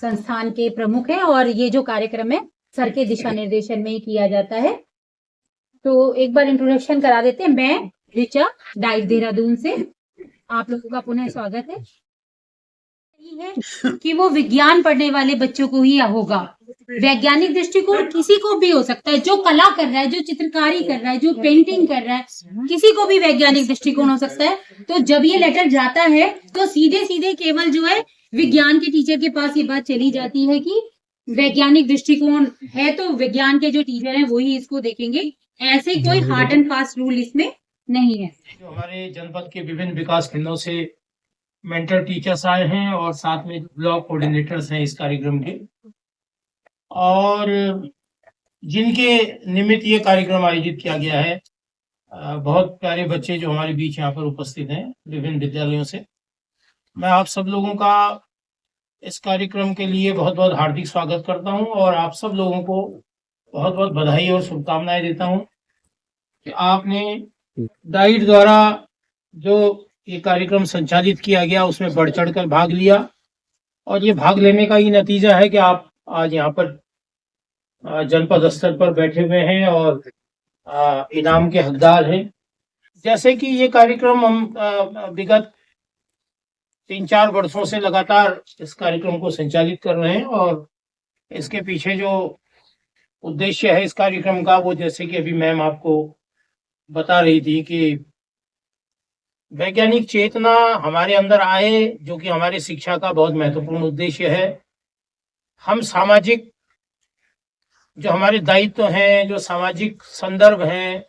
संस्थान के प्रमुख हैं और ये जो कार्यक्रम है सर के दिशा निर्देशन में ही किया जाता है। तो एक बार इंट्रोडक्शन करा देते हैं। मैं ऋचा, डाइट देहरादून से आप लोगों का पुनः स्वागत है। कि वो विज्ञान पढ़ने वाले बच्चों को ही होगा। वैज्ञानिक दृष्टिकोण किसी को भी हो सकता है, जो कला कर रहा है, जो चित्रकारी कर रहा है, जो पेंटिंग कर रहा है, किसी को भी वैज्ञानिक दृष्टिकोण हो सकता है। तो जब ये लेटर जाता है तो सीधे सीधे केवल जो है विज्ञान के टीचर के पास ये बात चली जाती है कि वैज्ञानिक दृष्टिकोण है तो विज्ञान के जो टीचर हैं वो ही इसको देखेंगे। ऐसे कोई हार्ड एंड फास्ट रूल इसमें नहीं है। जो हमारे जनपद के विभिन्न विकास खंडों से मेंटर टीचर्स आए हैं और साथ में ब्लॉक कोऑर्डिनेटर्स हैं इस कार्यक्रम के, और जिनके निमित्त ये कार्यक्रम आयोजित किया गया है। बहुत प्यारे बच्चे जो हमारे बीच यहाँ पर उपस्थित हैं विभिन्न विद्यालयों से, मैं आप सब लोगों का इस कार्यक्रम के लिए बहुत बहुत हार्दिक स्वागत करता हूँ और आप सब लोगों को बहुत बहुत बधाई और शुभकामनाएं देता हूँ कि आपने डाइट द्वारा जो ये कार्यक्रम संचालित किया गया उसमें बढ़ चढ़कर भाग लिया, और ये भाग लेने का ही नतीजा है कि आप आज यहाँ पर जनपद स्तर पर बैठे हुए हैं और इनाम के हकदार हैं। जैसे कि ये कार्यक्रम हम विगत 3-4 वर्षों से लगातार इस कार्यक्रम को संचालित कर रहे हैं, और इसके पीछे जो उद्देश्य है इस कार्यक्रम का, वो जैसे कि अभी मैम आपको बता रही थी कि वैज्ञानिक चेतना हमारे अंदर आए, जो कि हमारी शिक्षा का बहुत महत्वपूर्ण उद्देश्य है। हम सामाजिक जो हमारे दायित्व हैं, जो सामाजिक संदर्भ हैं,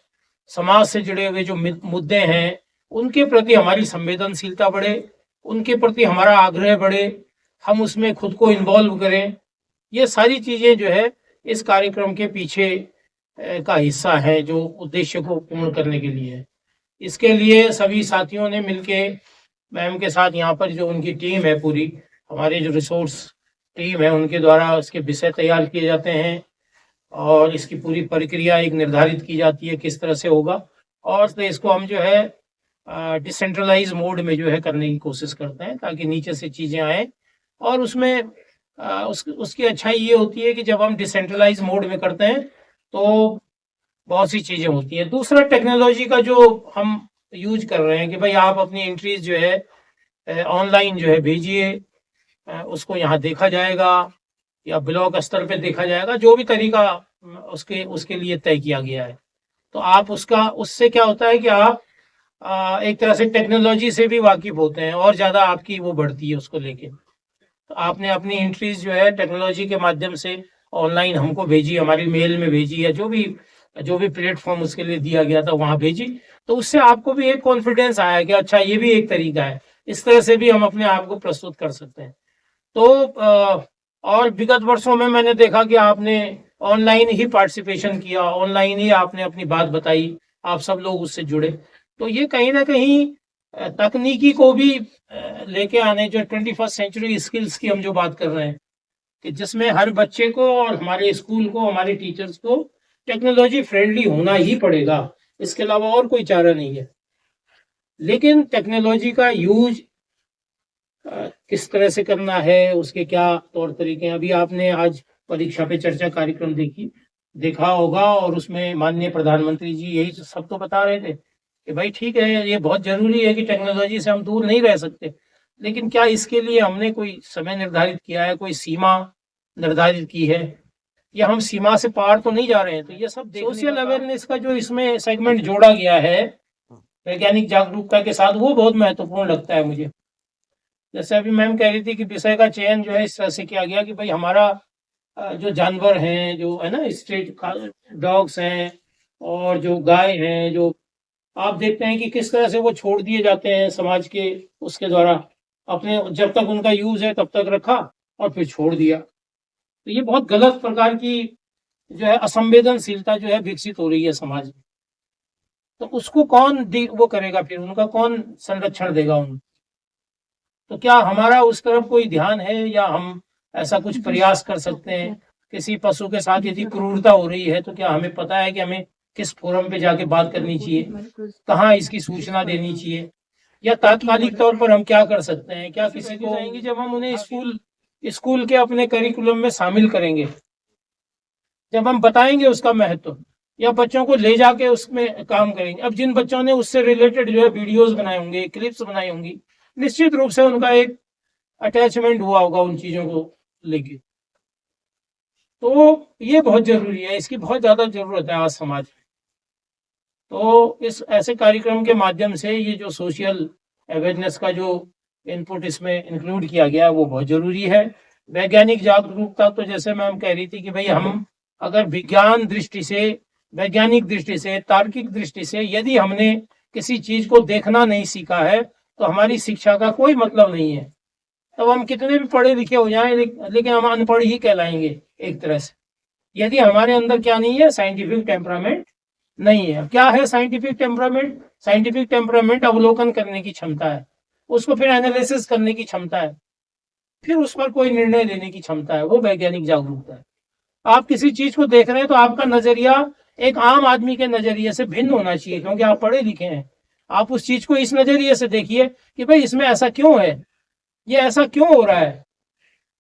समाज से जुड़े हुए जो मुद्दे हैं, उनके प्रति हमारी संवेदनशीलता बढ़े, उनके प्रति हमारा आग्रह बढ़े, हम उसमें खुद को इन्वॉल्व करें। ये सारी चीजें जो है इस कार्यक्रम के पीछे का हिस्सा है, जो उद्देश्य को पूर्ण करने के लिए है। इसके लिए सभी साथियों ने मिलके मैम के साथ यहाँ पर जो उनकी टीम है, पूरी हमारे जो रिसोर्स टीम है, उनके द्वारा इसके विषय तैयार किए जाते हैं और इसकी पूरी प्रक्रिया एक निर्धारित की जाती है किस तरह से होगा, और तो इसको हम जो है डिसेंट्रलाइज मोड में जो है करने की कोशिश करते हैं ताकि नीचे से चीज़ें आए। और उसमें उसकी अच्छाई ये होती है कि जब हम डिसेंट्रलाइज मोड में करते हैं तो बहुत सी चीज़ें होती हैं। दूसरा, टेक्नोलॉजी का जो हम यूज कर रहे हैं कि भाई आप अपनी एंट्रीज जो है ऑनलाइन जो है भेजिए, उसको यहाँ देखा जाएगा या ब्लॉक स्तर पे देखा जाएगा, जो भी तरीका उसके लिए तय किया गया है। तो आप उससे क्या होता है कि आप एक तरह से टेक्नोलॉजी से भी वाकिफ होते हैं और ज़्यादा आपकी वो बढ़ती है उसको लेके। तो आपने अपनी एंट्रीज जो है टेक्नोलॉजी के माध्यम से ऑनलाइन हमको भेजी, हमारी मेल में भेजी, या जो भी प्लेटफॉर्म उसके लिए दिया गया था वहाँ भेजी। तो उससे आपको भी एक कॉन्फिडेंस आया कि अच्छा ये भी एक तरीका है, इस तरह से भी हम अपने आप को प्रस्तुत कर सकते हैं। तो और विगत वर्षों में मैंने देखा कि आपने ऑनलाइन ही पार्टिसिपेशन किया, ऑनलाइन ही आपने अपनी बात बताई, आप सब लोग उससे जुड़े। तो ये कहीं ना कहीं तकनीकी को भी लेके आने, जो 21st सेंचुरी स्किल्स की हम जो बात कर रहे हैं, कि जिसमें हर बच्चे को और हमारे स्कूल को, हमारे टीचर्स को टेक्नोलॉजी फ्रेंडली होना ही पड़ेगा, इसके अलावा और कोई चारा नहीं है। लेकिन टेक्नोलॉजी का यूज किस तरह से करना है, उसके क्या तौर तरीके हैं, अभी आपने आज परीक्षा पे चर्चा कार्यक्रम देखा होगा, और उसमें माननीय प्रधानमंत्री जी यही सब तो बता रहे थे कि भाई ठीक है, ये बहुत जरूरी है कि टेक्नोलॉजी से हम दूर नहीं रह सकते, लेकिन क्या इसके लिए हमने कोई समय निर्धारित किया है, कोई सीमा निर्धारित की है, या हम सीमा से पार तो नहीं जा रहे हैं। तो ये सब सोशल अवेयरनेस का जो इसमें सेगमेंट जोड़ा गया है वैज्ञानिक जागरूकता के साथ, वो बहुत महत्वपूर्ण लगता है मुझे। जैसे अभी मैम कह रही थी कि विषय का चयन जो है इस तरह से किया गया कि भाई हमारा जो जानवर हैं, जो है ना स्ट्रीट डॉग्स हैं और जो गाय हैं, जो आप देखते हैं कि किस तरह से वो छोड़ दिए जाते हैं समाज के उसके द्वारा, अपने जब तक उनका यूज है तब तक रखा और फिर छोड़ दिया। तो ये बहुत गलत प्रकार की जो है असंवेदनशीलता जो है विकसित हो रही है समाज में। तो उसको कौन वो करेगा, फिर उनका कौन संरक्षण देगा उनको? तो क्या हमारा उस तरफ कोई ध्यान है, या हम ऐसा कुछ प्रयास कर सकते हैं? किसी पशु के साथ यदि क्रूरता हो रही है तो क्या हमें पता है कि हमें किस फोरम पे जाके बात करनी चाहिए, कहाँ इसकी सूचना देनी चाहिए, या तात्कालिक तौर पर हम क्या कर सकते हैं? क्या किसी को जाएंगे जब हम उन्हें स्कूल के अपने करिकुलम में शामिल करेंगे, जब हम बताएंगे उसका महत्व, या बच्चों को ले जाके उसमें काम करेंगे। अब जिन बच्चों ने उससे रिलेटेड जो है वीडियोस बनाए होंगे, क्लिप्स बनाई होंगी, निश्चित रूप से उनका एक अटैचमेंट हुआ होगा उन चीजों को लेके। तो ये बहुत जरूरी है, इसकी बहुत ज्यादा जरूरत है आज समाज में। तो इस ऐसे कार्यक्रम के माध्यम से ये जो सोशल अवेयरनेस का जो इनपुट इसमें इंक्लूड किया गया है वो बहुत जरूरी है। वैज्ञानिक जागरूकता, तो जैसे मैम कह रही थी कि भाई हम अगर विज्ञान दृष्टि से, वैज्ञानिक दृष्टि से, तार्किक दृष्टि से यदि हमने किसी चीज को देखना नहीं सीखा है तो हमारी शिक्षा का कोई मतलब नहीं है। तब हम कितने भी पढ़े लिखे हो जाएं, लेकिन हम अनपढ़ ही कहलाएंगे एक तरह से, यदि हमारे अंदर क्या नहीं है, साइंटिफिक टेम्परामेंट नहीं है। क्या है साइंटिफिक टेम्परामेंट? साइंटिफिक टेम्परामेंट अवलोकन करने की क्षमता है, उसको फिर एनालिसिस करने की क्षमता है, फिर उस पर कोई निर्णय लेने की क्षमता है, वो वैज्ञानिक जागरूकता है। आप किसी चीज को देख रहे हैं तो आपका नजरिया एक आम आदमी के नजरिए से भिन्न होना चाहिए, क्योंकि आप पढ़े लिखे हैं। आप उस चीज को इस नजरिए से देखिए कि भाई इसमें ऐसा क्यों है, ये ऐसा क्यों हो रहा है।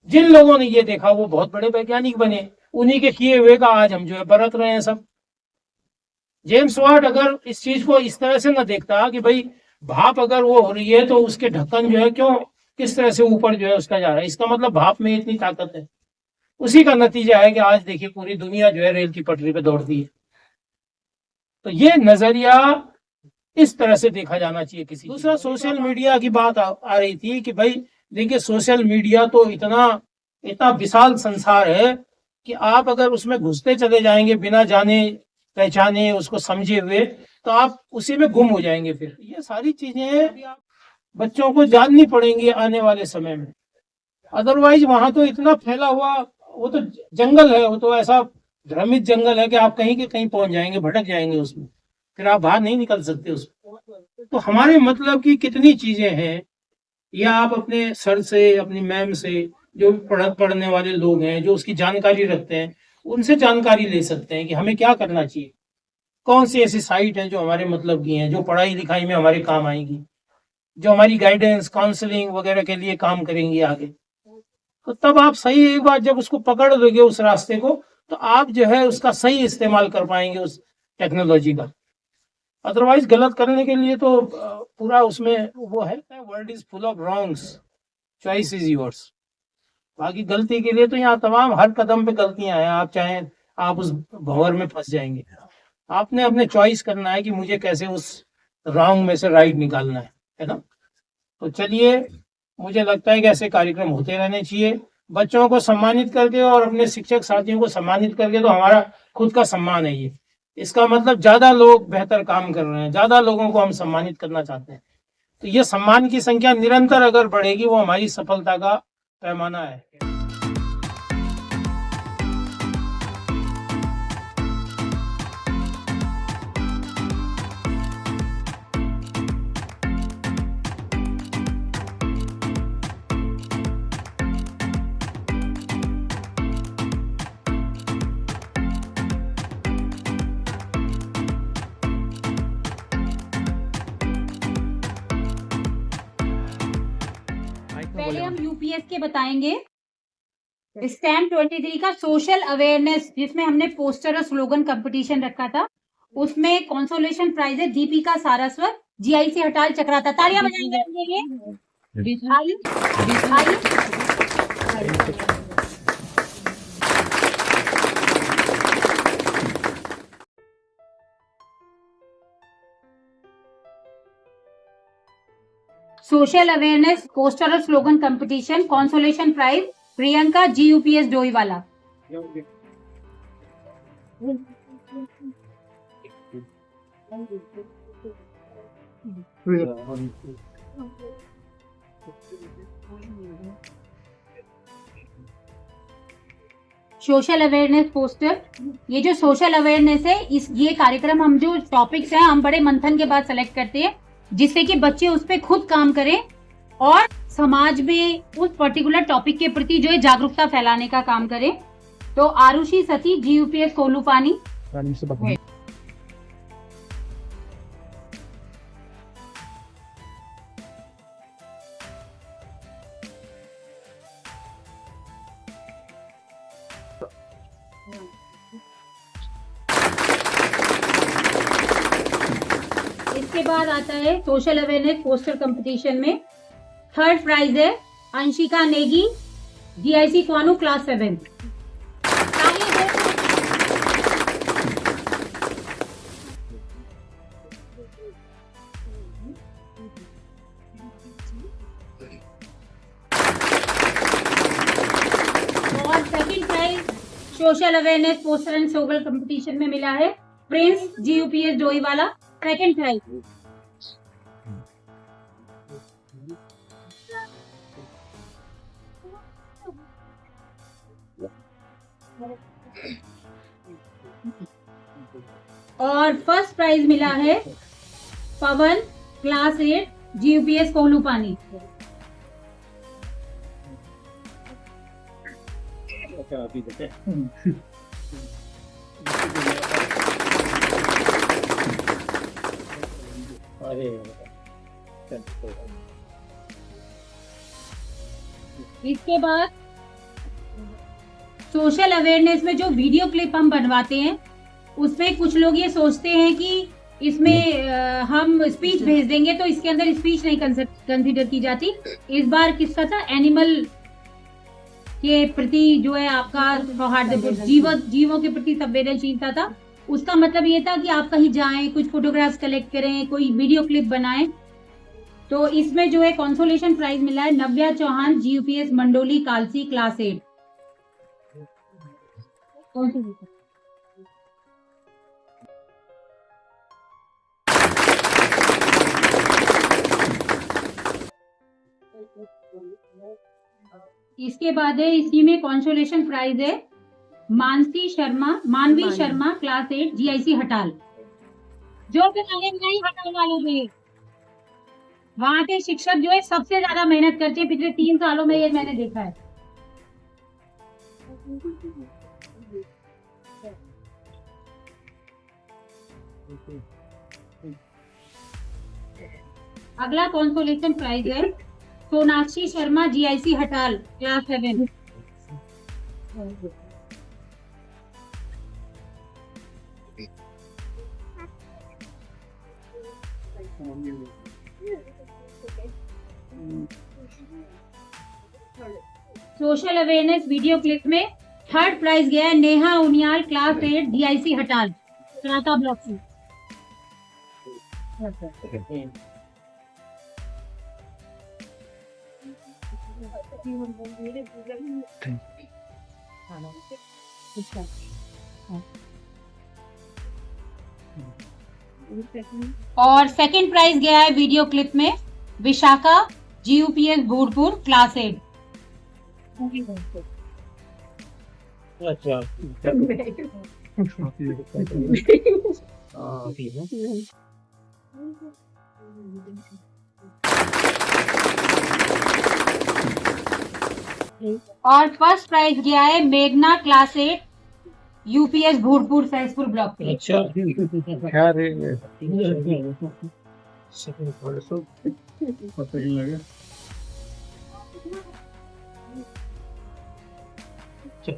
जिन लोगों ने ये देखा वो बहुत बड़े वैज्ञानिक बने, उन्हीं के किए हुए का आज हम जो है बरत रहे हैं सब। जेम्स वाट अगर इस चीज को इस तरह से न देखता कि भाई भाप अगर वो हो रही है तो उसके ढक्कन जो है क्यों, किस तरह से ऊपर जो है उसका जा रहा है, इसका मतलब भाप में इतनी ताकत है। उसी का नतीजा है कि आज देखिए पूरी दुनिया जो है रेल की पटरी पे दौड़ती है। तो ये नजरिया इस तरह से देखा जाना चाहिए किसी। दूसरा, सोशल मीडिया की बात आ रही थी कि भाई देखिए सोशल मीडिया तो इतना इतना विशाल संसार है कि आप अगर उसमें घुसते चले जाएंगे बिना जाने पहचाने उसको समझे हुए, तो आप उसी में गुम हो जाएंगे। फिर ये सारी चीजें बच्चों को जाननी पड़ेंगी आने वाले समय में। अदरवाइज वहां तो इतना फैला हुआ, वो तो जंगल है, वो तो ऐसा भ्रमित जंगल है कि आप कहीं के कहीं पहुंच जाएंगे, भटक जाएंगे उसमें, फिर आप बाहर नहीं निकल सकते उसमें। तो हमारे मतलब की कितनी चीजें हैं, या आप अपने सर से, अपनी मैम से, जो पढ़ने वाले लोग हैं, जो उसकी जानकारी रखते हैं, उनसे जानकारी ले सकते हैं कि हमें क्या करना चाहिए। कौन सी ऐसी साइट है जो हमारे मतलब की हैं, जो पढ़ाई लिखाई में हमारे काम आएगी, जो हमारी गाइडेंस, काउंसलिंग वगैरह के लिए काम करेंगी आगे। तो तब आप सही, एक बार जब उसको पकड़ लोगे उस रास्ते को, तो आप जो है उसका सही इस्तेमाल कर पाएंगे उस टेक्नोलॉजी का। अदरवाइज गलत करने के लिए तो पूरा उसमें वो है, world is full of wrongs, choice is yours. बाकी गलती के लिए तो यहाँ तमाम हर कदम पे गलतियां हैं, आप चाहें आप उस भंवर में फंस जाएंगे। आपने अपने चॉइस करना है कि मुझे कैसे उस रॉन्ग में से राइट निकालना है ना। तो चलिए, मुझे लगता है कि ऐसे कार्यक्रम होते रहने चाहिए, बच्चों को सम्मानित करके और अपने शिक्षक साथियों को सम्मानित करके, तो हमारा खुद का सम्मान है ये। इसका मतलब ज्यादा लोग बेहतर काम कर रहे हैं, ज्यादा लोगों को हम सम्मानित करना चाहते हैं। तो ये सम्मान की संख्या निरंतर अगर बढ़ेगी, वो हमारी सफलता का पैमाना है। पहले हम यूपीएस के बताएंगे। स्टैम्प 23 का सोशल अवेयरनेस, जिसमें हमने पोस्टर और स्लोगन कंपटीशन रखा था, उसमें कंसोलेशन प्राइज है दीपिका सारस्वत, जीआईसी हटाल चक्राता। तालियां बजाएंगे उनके लिए। आई सोशल अवेयरनेस पोस्टर और slogan competition, consolation prize Priyanka GUPS Doiwala. Social awareness poster, ये जो सोशल अवेयरनेस है, ये कार्यक्रम हम जो टॉपिक्स हैं हम बड़े मंथन के बाद सेलेक्ट करते हैं, जिससे कि बच्चे उस पर खुद काम करें और समाज में उस पर्टिकुलर टॉपिक के प्रति जो है जागरूकता फैलाने का काम करें। तो आरुषि सती, जीयूपीएस कोलूपानी। इसके बाद आता है सोशल अवेयरनेस पोस्टर कंपटीशन में 3rd प्राइज है अंशिका नेगी, जीआईसी क्वानू क्लास 7। और 2nd prize social awareness poster and slogan competition में मिला है प्रिंस जीयूपीएस डोईवाला, 2nd प्राइज। और 1st प्राइज मिला है पवन क्लास 8 जीयूपीएस कोहलू पानी। इसके बाद सोशल अवेयरनेस में जो वीडियो क्लिप हम बनवाते हैं उसमें कुछ लोग ये सोचते हैं कि इसमें हम स्पीच भेज देंगे तो इसके अंदर स्पीच नहीं कंसीडर की जाती। इस बार किसका था, एनिमल के प्रति जो है आपका सौहार्दपूर्ण जीवों के प्रति संवेदनशीलता था। उसका मतलब ये था कि आप कहीं जाएं, कुछ फोटोग्राफ्स कलेक्ट करें, कोई वीडियो क्लिप बनाएं। तो इसमें जो है कंसोलेशन प्राइज मिला है नव्या चौहान जीयूपीएस मंडोली कालसी क्लास 8। इसके बाद है इसी में कंसोलेशन प्राइज है मानवी शर्मा क्लास 8 जीआईसी हटाल। जो नहीं हटाल वाले थे वहाँ के शिक्षक जो है सबसे ज्यादा मेहनत करते हैं पिछले 3 सालों में, ये मैंने देखा है। अगला कंसोलेशन प्राइज है Sonakshi Sharma GIC Hatal class 7। Social awareness video clip में 3rd प्राइज गया है Neha Uniyal class 8 GIC Hatal Sarata block से। और 2nd प्राइज गया है वीडियो क्लिप में विशाखा जीयूपीएस भूतपुर क्लास 8। अच्छा और 1st प्राइज गया है मेघना क्लास 8 यूपीएस भूतपुर सैसपुर ब्लॉक से। अच्छा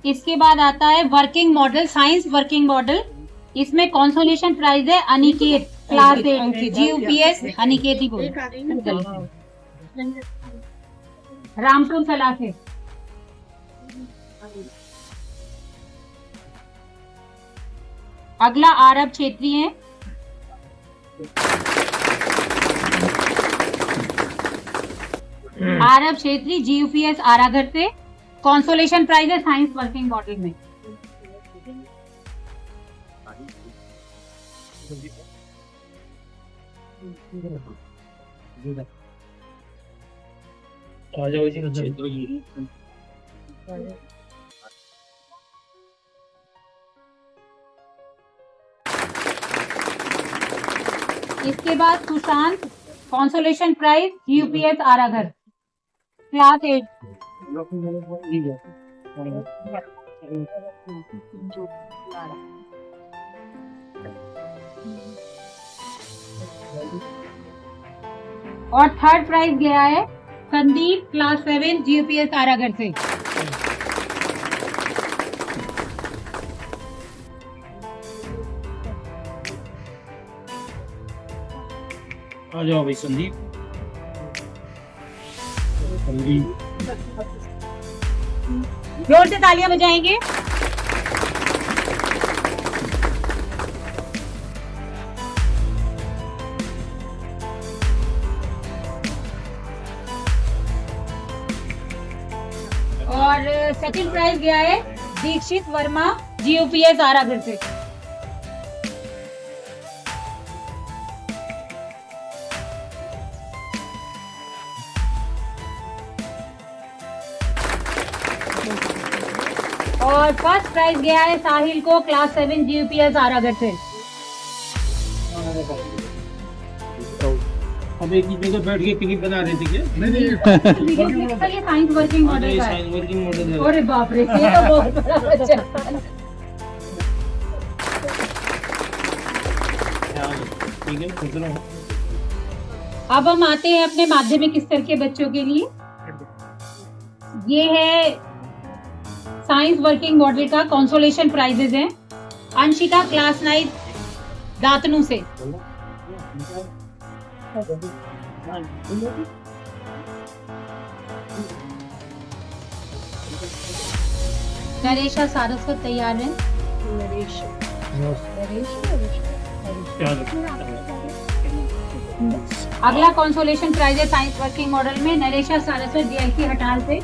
इसके बाद आता है working model, science working model. इसमें कंसोलेशन प्राइज है अनिकेत क्लास 8 जीयूपीएस अनिकेत ही बोल रामपुर सलाह से। अगला आरब छेत्री है। आरब छेत्री जीयूपीएस आरागढ़ से। कंसोलेशन प्राइज है साइंस वर्किंग मॉडल में। इसके बाद Sushant consolation prize UPS Aragarh class 8। और 3rd प्राइज गया है संदीप क्लास 7 जीयूपीएस आरागढ़ से। आ जाओ भाई संदीप। जोर से तालियां बजाएंगे। और सेकंड प्राइज गया है दीक्षित वर्मा GUPS आरागढ़ से। और फर्स्ट प्राइज गया है साहिल को क्लास 7 GUPS आरागढ़ से। अब एक ही जगह बैठ के क्लिप बना रहे थे क्या? ये साइंस वर्किंग मॉडल का है। साइंस वर्किंग मॉडल है। अरे बाप रे, ये तो बहुत बड़ा बच्चा है। ठीक है, खुश रहो। अब हम आते हैं अपने माध्यमिक स्तर के बच्चों के लिए। ये है साइंस वर्किंग मॉडल का कंसोलेशन प्राइजेज है। अंशिका क्लास 9 दातनू से। नरेशा सारस्वत तैयार है। अगला कंसोलेशन प्राइज है साइंस वर्किंग मॉडल में नरेशा सारस्वत GIC हटाल से।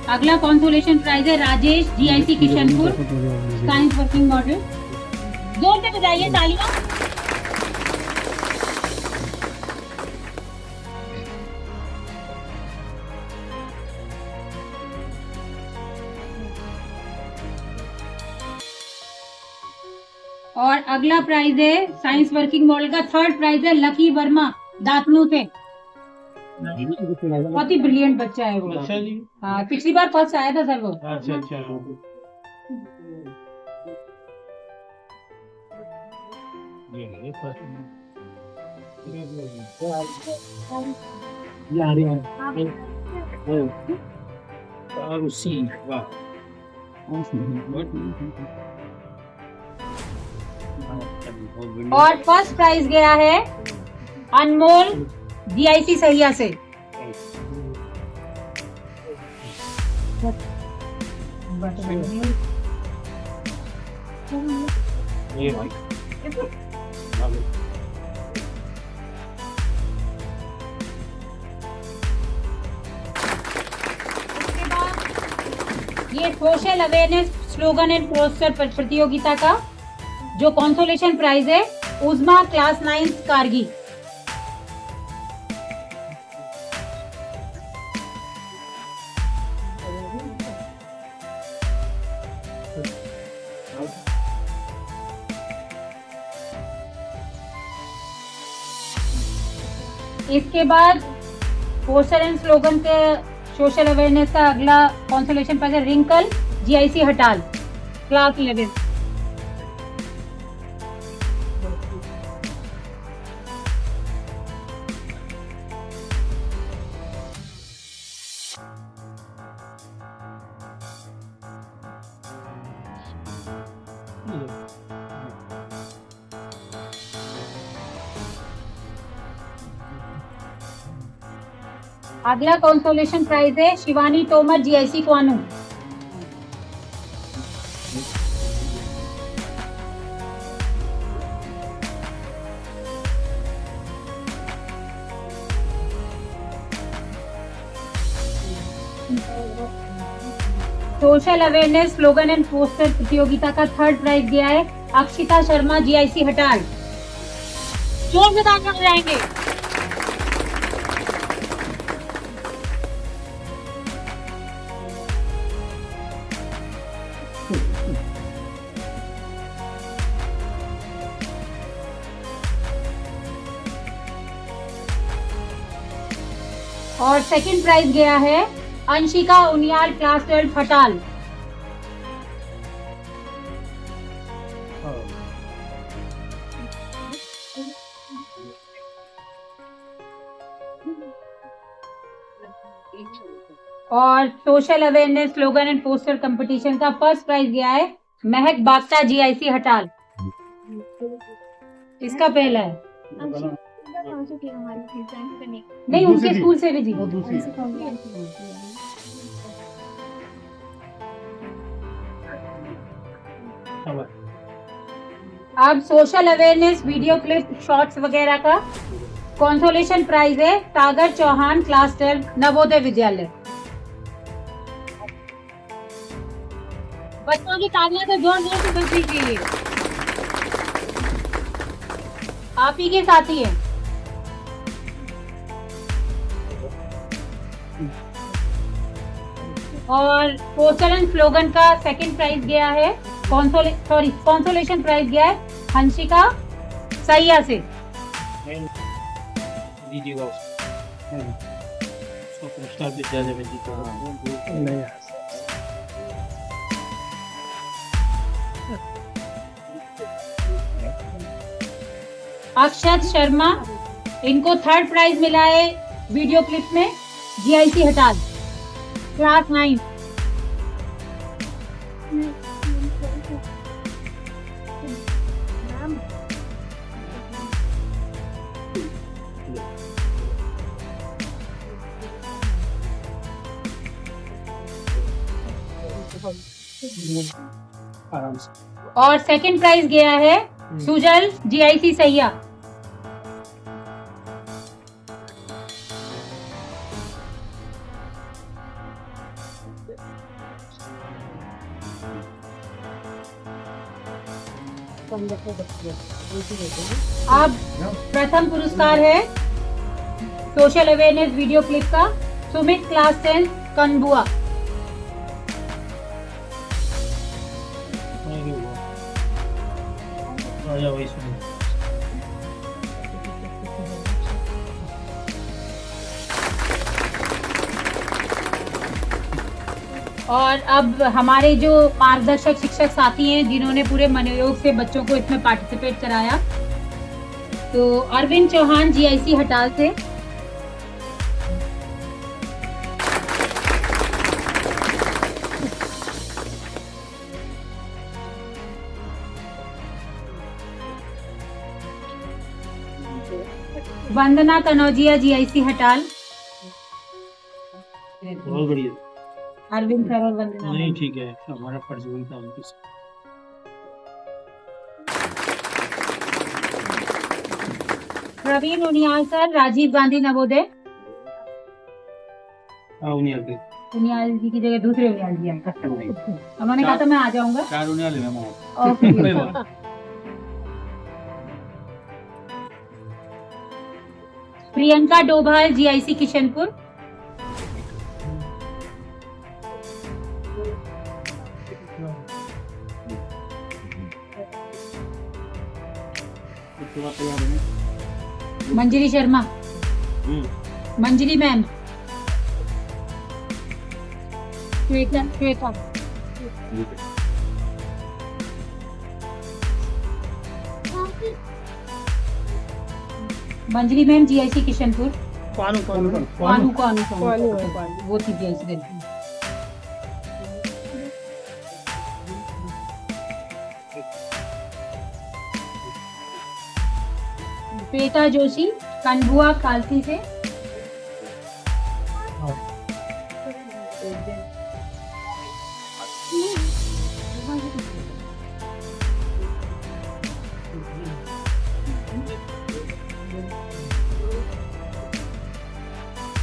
अगला कंसोलेशन प्राइज है Rajesh GIC Kishanpur science working model. जोर से बजाइए तालियां। और अगला प्राइज है साइंस वर्किंग मॉडल का थर्ड प्राइज है लकी वर्मा दातनू से। बहुत ही ब्रिलियंट बच्चा है वो। अच्छा जी। हाँ, पिछली बार फर्स्ट आया था सर वो। अच्छा अच्छा। और फर्स्ट प्राइज गया है अनमोल GIC सहिया से। ये भाई ये social awareness slogan and poster प्रतियोगिता का जो कंसोलेशन प्राइज है उज़मा क्लास 9 कारगी। इसके बाद पोस्टर एंड स्लोगन के सोशल अवेयरनेस का अगला कंसोलेशन प्राइज है रिंकल GIC हटाल क्लास 11। अगला कंसोलेशन प्राइज है Shivani Tomar GIC Kwanu. Social awareness slogan and poster प्रतियोगिता का थर्ड प्राइज गया है अक्षिता शर्मा GIC हटाल। जोर से तालियां बजाएंगे। और सेकंड प्राइज गया है अंशिका उनियाल क्लास 12 हटाल। और social awareness slogan and poster competition का फर्स्ट प्राइज गया है महक बागता GIC हटाल। इसका पहला है, नहीं उनके स्कूल से भी जी। अब social awareness video clip shorts वगैरह का कंसोलेशन प्राइज है सागर चौहान क्लास 12 नवोदय विद्यालय। बच्चों की तालियां तो जोर जोर से बजनी चाहिए, आप ही के साथी हैं। और पोस्टर एंड स्लोगन का सेकंड प्राइज गया है कंसोलेशन प्राइज गया है हंसिका सैया से। दीजिएगा उसको पुरस्कार भी दिया जाए जी को। नहीं अक्षत शर्मा, इनको थर्ड प्राइज मिला है वीडियो क्लिप में GIC हटाल क्लास 9। आराम से। और सेकंड प्राइज गया है सुजल GIC सैया। अब प्रथम पुरस्कार है सोशल अवेयरनेस वीडियो क्लिप का सुमित क्लास 10 कनबुआ। और अब हमारे जो मार्गदर्शक शिक्षक साथी हैं जिन्होंने पूरे मनोयोग से बच्चों को इसमें पार्टिसिपेट कराया, तो अरविंद चौहान GIC हटाल से, वंदना कनौजिया GIC हटाल, बहुत बढ़िया। अरविंद सर और वंदना। नहीं ठीक है, हमारा फर्ज बनता है उनके साथ। प्रवीण उनियाल सर राजीव गांधी नवोदय। उनियाल जी की जगह दूसरे उनियाल जी आए, उन्होंने कहा था मैं आ जाऊंगा। 4 उनियाल है ma'am. Okay. Priyanka Dobhal GIC Kishanpur. Manjari Sharma, Manjari ma'am, Shweta, Manjari ma'am GIC Kishanpur. Panu वो थी GIC गलती। श्वेता जोशी कनबुआ कालसी से।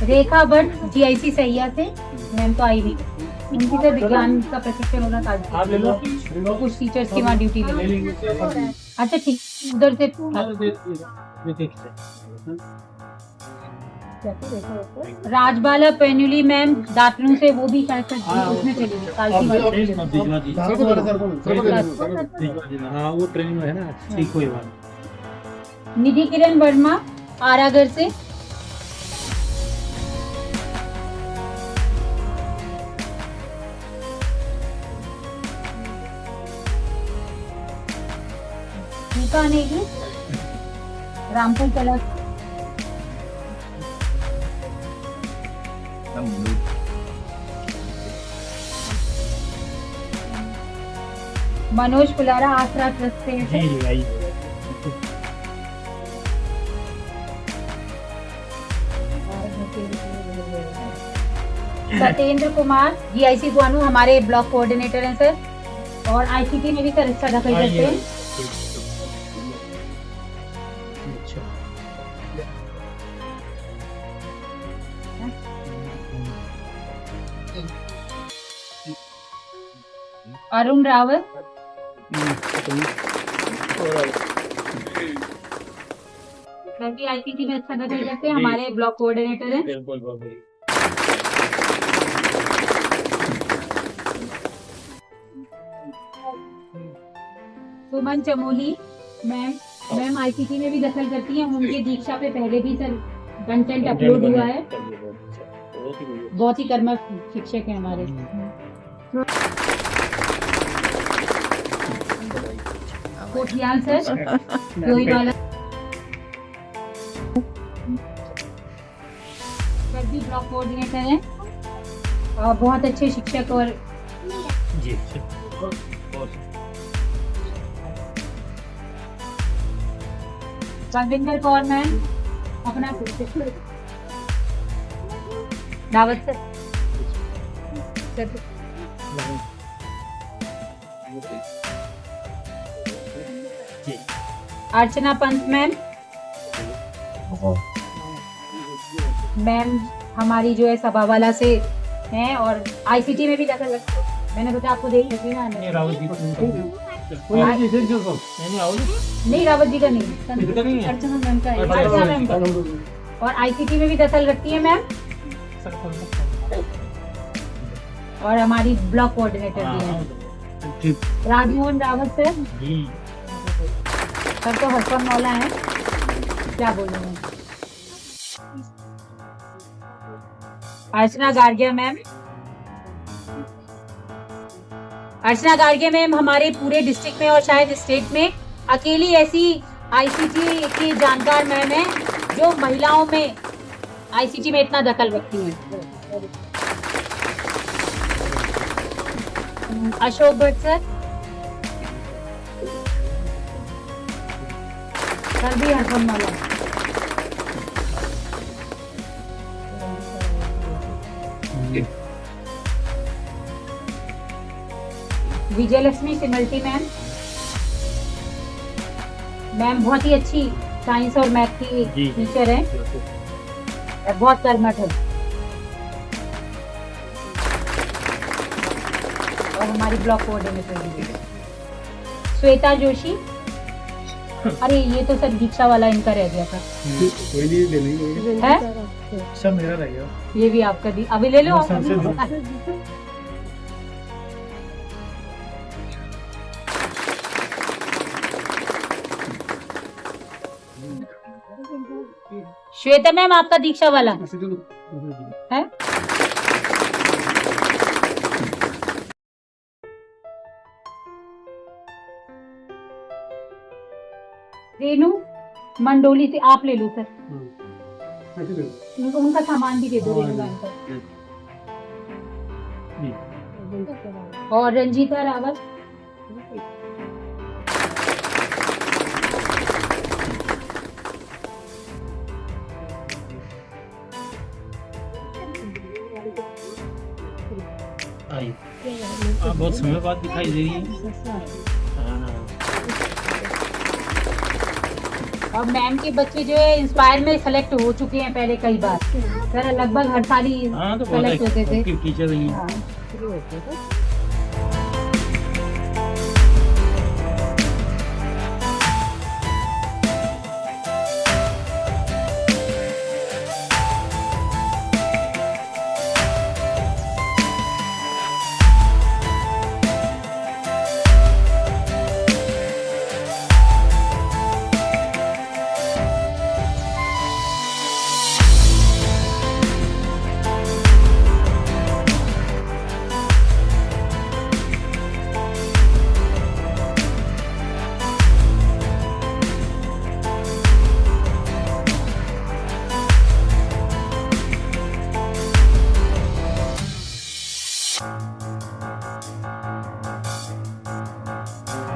रेखा भट्ट GIC सैया से, मैम तो आई नहीं, उनकी तो विज्ञान का प्रशिक्षण होना था, कुछ टीचर्स की वहाँ ड्यूटी लगी। अच्छा ठीक, उधर से राजबाला पेनुली मैम दातलू से, वो भी शायद उसमें चली गई वो ट्रेनिंग में है ना। ठीक, कोई बात। निधि किरण वर्मा आरागर से। नेगी रामपुर कला। मनोज पुलारा आसरा ट्रस्ट से जी जी आइए। सत्येंद्र कुमार GIC गुआनू हमारे ब्लॉक कोऑर्डिनेटर हैं सर, और ICT में भी सर अच्छा दखल करते हैं। अरुण रावत भी ICT में अच्छा दखल करते हैं, हमारे ब्लॉक कोऑर्डिनेटर हैं। बिल्कुल। सुमन चमोली मैम ICT में भी दखल करती हैं, उनके दीक्षा पे पहले भी सर कंटेंट अपलोड हुआ है, बहुत ही कर्मठ शिक्षक हैं हमारे। कोठियाल सर लोहीवाला सर भी ब्लॉक कोऑर्डिनेटर हैं, और बहुत अच्छे शिक्षक और जी रविंदर कौर मैम अपना दावत सर अर्चना पंत मैम हमारी जो है सभावाला से हैं, और ICT में भी दखल रखते हैं। मैंने सोचा आपको देख लेती ना, नहीं रावत जी नहीं रावत जी का नहीं, अर्चना मैम का है, अर्चना मैम का, और ICT में भी दखल रखती है मैम, और हमारी ब्लॉक कोऑर्डिनेटर भी है राजमोहन रावत सर। सर तो हरपन मौला है, क्या बोलूं मैं। अर्चना गार्गे मैम हमारे पूरे डिस्ट्रिक्ट में और शायद स्टेट में अकेली ऐसी ICT की जानकार मैम है जो महिलाओं में ICT में इतना दखल रखती है। अशोक भट्ट सर भी हरपन मौला। विजयलक्ष्मी सिमल्टी मैम बहुत ही अच्छी साइंस और मैथ की टीचर है, बहुत कर्मठ है, और हमारी ब्लॉक कोऑर्डिनेटर भी है। श्वेता जोशी, अरे ये तो सर दीक्षा वाला इनका रह गया था, है सब मेरा रह गया, ये भी आपका दी, अभी ले लो आप। श्वेता मैम आपका दीक्षा वाला है। रेनू मंडोली से आप ले लो सर, उनका सामान भी दे दो रेनू मैम को। और रंजीता रावत आप बहुत समय बाद दिखाई दे रही है। और मैम के बच्चे जो है इंस्पायर में सेलेक्ट हो चुके हैं पहले कई बार, सर लगभग हर साल ही सेलेक्ट होते थे। टीचर